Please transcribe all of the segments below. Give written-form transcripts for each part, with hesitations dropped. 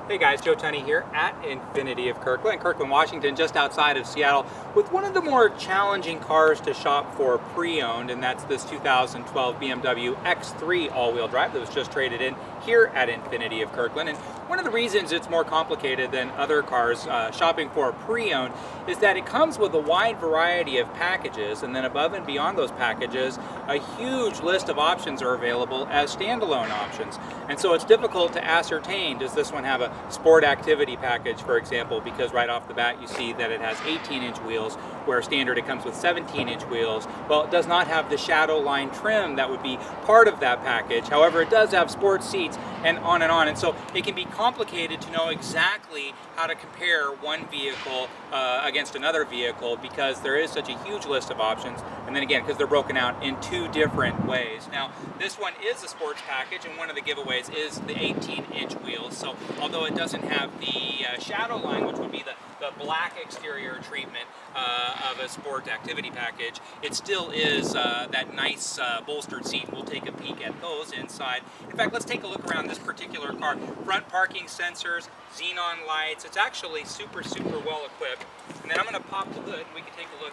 Hey guys, Joe Tunney here at Infiniti of Kirkland, Washington, just outside of Seattle, with one of the more challenging cars to shop for pre-owned, and that's this 2012 BMW X3 all-wheel drive that was just traded in here at Infiniti of Kirkland. And one of the reasons it's more complicated than other cars shopping for pre-owned is that it comes with a wide variety of packages, and then above and beyond those packages, a huge list of options are available as standalone options. And so it's difficult to ascertain, does this one have a sport activity package, for example, because right off the bat you see that it has 18-inch wheels, where standard it comes with 17-inch wheels. Well, it does not have the shadow line trim that would be part of that package. However, it does have sports seats and on and on. And so it can be complicated to know exactly how to compare one vehicle against another vehicle, because there is such a huge list of options. And then again, because they're broken out in two different ways. Now, this one is a sports package, and one of the giveaways is the 18-inch wheels. So although it doesn't have the shadow line, which would be the black exterior treatment of a sport activity package, it still is that nice bolstered seat. We'll take a peek at those inside. In fact, let's take a look around this particular car. Front parking sensors, xenon lights. It's actually super well equipped. And then I'm going to pop the hood and we can take a look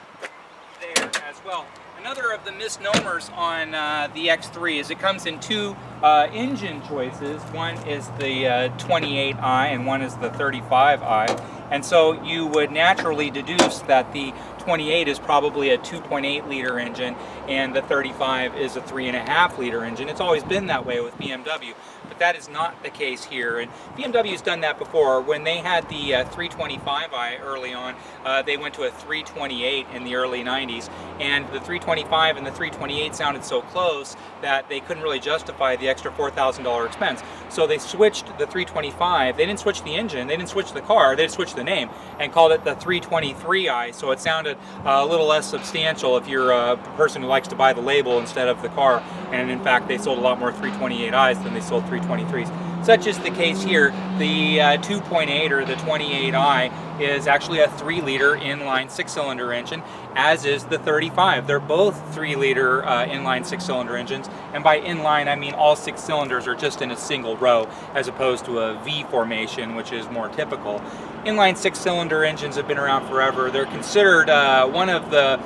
there as well. Another of the misnomers on the X3 is it comes in two engine choices. One is the 28i and one is the 35i. And so you would naturally deduce that the 28 is probably a 2.8 liter engine and the 35 is a 3.5 liter engine. It's always been that way with BMW, but that is not the case here. And BMW's done that before. When they had the 325i early on, they went to a 328 in the early 90s, and the 325 and the 328 sounded so close that they couldn't really justify the extra $4,000 expense. So they switched the 325. They didn't switch the engine, they didn't switch the car, they switched the name and called it the 323i. So it sounded a little less substantial if you're a person who likes to buy the label instead of the car. And in fact, they sold a lot more 328i's than they sold 323s. Such is the case here. The 2.8 or the 28i is actually a 3-liter inline 6-cylinder engine, as is the 35. They're both 3-liter inline 6-cylinder engines, and by inline I mean all 6 cylinders are just in a single row, as opposed to a V formation, which is more typical. Inline 6-cylinder engines have been around forever. They're considered one of the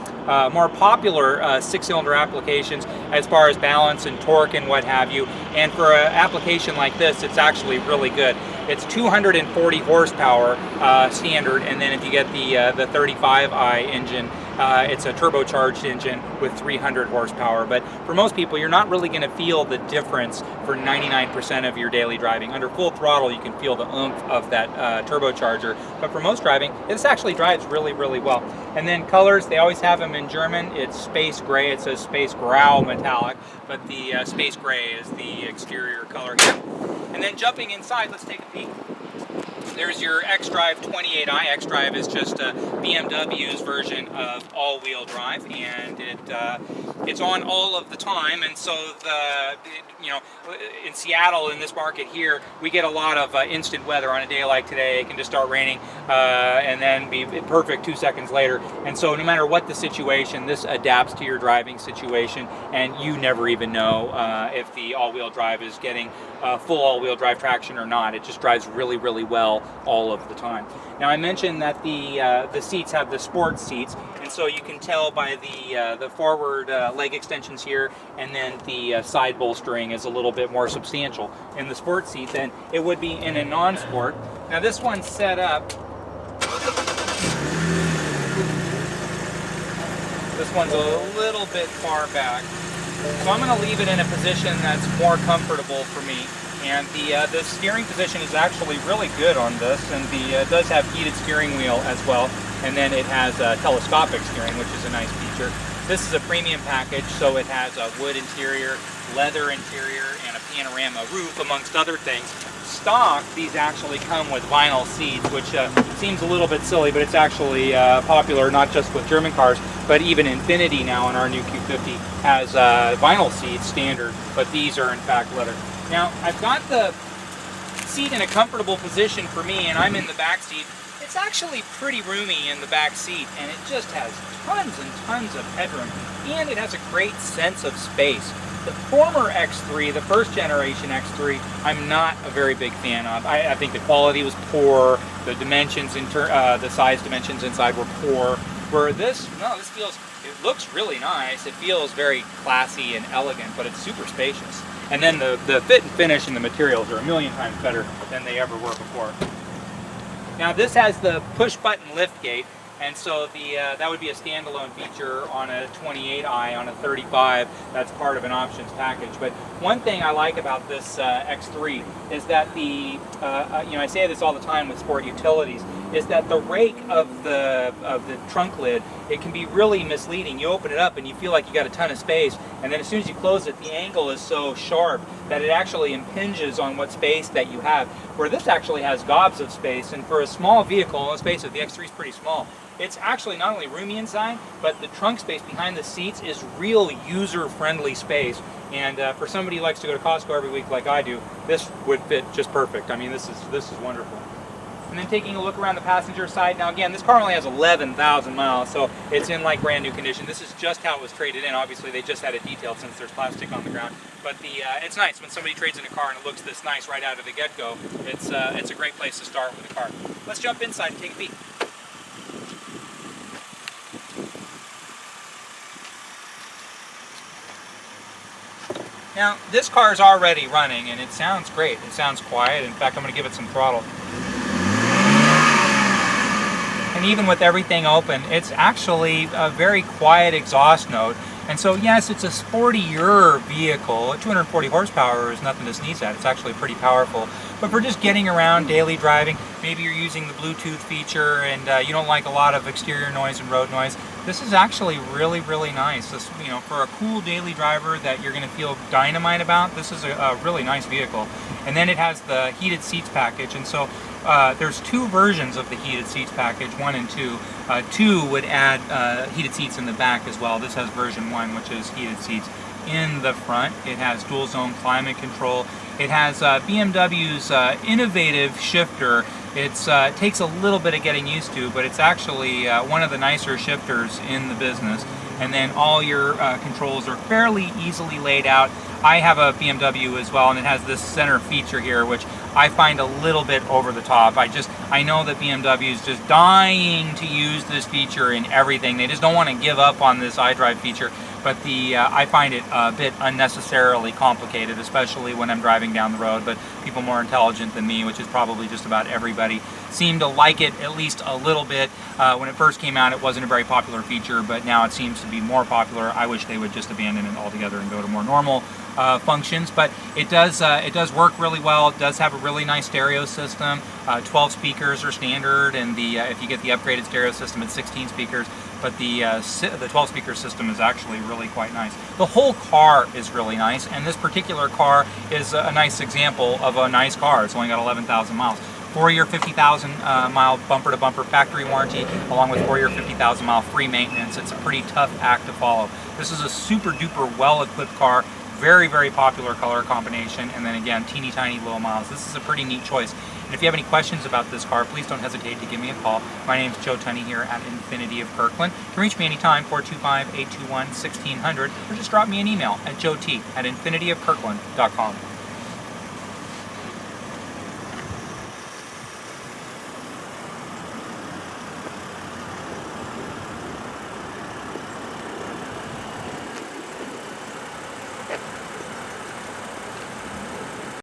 more popular 6-cylinder applications as far as balance and torque and what have you. And for an application like this, it's actually really good. It's 240 horsepower standard, and then if you get the 35i engine, it's a turbocharged engine with 300 horsepower. But for most people, you're not really going to feel the difference for 99% of your daily driving. Under full throttle, you can feel the oomph of that turbocharger. But for most driving, this actually drives really well. And then colors, they always have them in German. It's space gray. It says space grau metallic, but the space gray is the exterior color here. And then jumping inside, let's take a peek. There's your XDrive 28i. XDrive is just BMW's version of all-wheel drive, and it's on all of the time. And so in Seattle, in this market here, we get a lot of instant weather. On a day like today, it can just start raining and then be perfect 2 seconds later. And so no matter what the situation, this adapts to your driving situation, and you never even know if the all-wheel drive is getting full all-wheel drive traction or not. It just drives really well all of the time. Now, I mentioned that the seats have the sports seats, and so you can tell by the forward leg extensions here, and then the side bolstering is a little bit more substantial in the sports seat than it would be in a non-sport. Now, this one's set up. This one's a little bit far back, so I'm going to leave it in a position that's more comfortable for me. And the steering position is actually really good on this, and it does have heated steering wheel as well. And then it has telescopic steering, which is a nice feature. This is a premium package, so it has a wood interior, leather interior, and a panorama roof, amongst other things. Stock, these actually come with vinyl seats, which seems a little bit silly, but it's actually popular not just with German cars, but even Infiniti now in our new Q50 has vinyl seats standard, but these are in fact leather. Now, I've got the seat in a comfortable position for me, and I'm in the back seat. It's actually pretty roomy in the back seat, and it just has tons and tons of headroom, and it has a great sense of space. The former X3, the first generation X3, I'm not a very big fan of. I think the quality was poor, the dimensions, the size dimensions inside were poor. Where this, no, this feels, it looks really nice. It feels very classy and elegant, but it's super spacious. And then the fit and finish and the materials are a million times better than they ever were before. Now this has the push button lift gate, and so that would be a standalone feature on a 28i, on a 35. That's part of an options package. But one thing I like about this X3 is that I say this all the time with sport utilities, is that the rake of the trunk lid, it can be really misleading. You open it up and you feel like you got a ton of space, and then as soon as you close it, the angle is so sharp that it actually impinges on what space that you have. Where this actually has gobs of space, and for a small vehicle, let's face it, the X3 is pretty small. It's actually not only roomy inside, but the trunk space behind the seats is real user-friendly space. And for somebody who likes to go to Costco every week like I do, this would fit just perfect. I mean, this is wonderful. And then taking a look around the passenger side. Now again, this car only has 11,000 miles, so it's in like brand new condition. This is just how it was traded in. Obviously, they just had it detailed since there's plastic on the ground. But it's nice when somebody trades in a car and it looks this nice right out of the get-go. It's a great place to start with a car. Let's jump inside and take a peek. Now, this car is already running and it sounds great. It sounds quiet. In fact, I'm going to give it some throttle. And even with everything open, it's actually a very quiet exhaust note. And so yes, it's a sportier vehicle. 240 horsepower is nothing to sneeze at. It's actually pretty powerful. But for just getting around, daily driving, maybe you're using the Bluetooth feature and you don't like a lot of exterior noise and road noise, this is actually really, really nice. This, for a cool daily driver that you're going to feel dynamite about, this is a really nice vehicle. And then it has the heated seats package, and so there's two versions of the heated seats package, 1 and 2. 2 would add heated seats in the back as well. This has version 1, which is heated seats in the front. It has dual zone climate control. It has BMW's innovative shifter. It takes a little bit of getting used to, but it's actually one of the nicer shifters in the business. And then all your controls are fairly easily laid out. I have a BMW as well, and it has this center feature here, which I find a little bit over the top. I know that BMW is just dying to use this feature in everything. They just don't want to give up on this iDrive feature, but I find it a bit unnecessarily complicated, especially when I'm driving down the road. But people more intelligent than me, which is probably just about everybody, seem to like it at least a little bit. When it first came out, it wasn't a very popular feature, but now it seems to be more popular. I wish they would just abandon it altogether and go to more normal functions, but it does work really well. It does have a really nice stereo system. 12 speakers are standard, and if you get the upgraded stereo system, it's 16 speakers. But the 12 speaker system is actually really quite nice. The whole car is really nice, and this particular car is a nice example of a nice car. It's only got 11,000 miles. 4-year, 50,000 mile bumper-to-bumper factory warranty, along with 4-year, 50,000 mile free maintenance. It's a pretty tough act to follow. This is a super-duper well-equipped car. Very, very popular color combination, and then again, teeny tiny low miles. This is a pretty neat choice. And if you have any questions about this car, please don't hesitate to give me a call. My name is Joe Tunney here at Infiniti of Kirkland. You can reach me anytime, 425-821-1600, or just drop me an email at joet@infinitiofkirkland.com.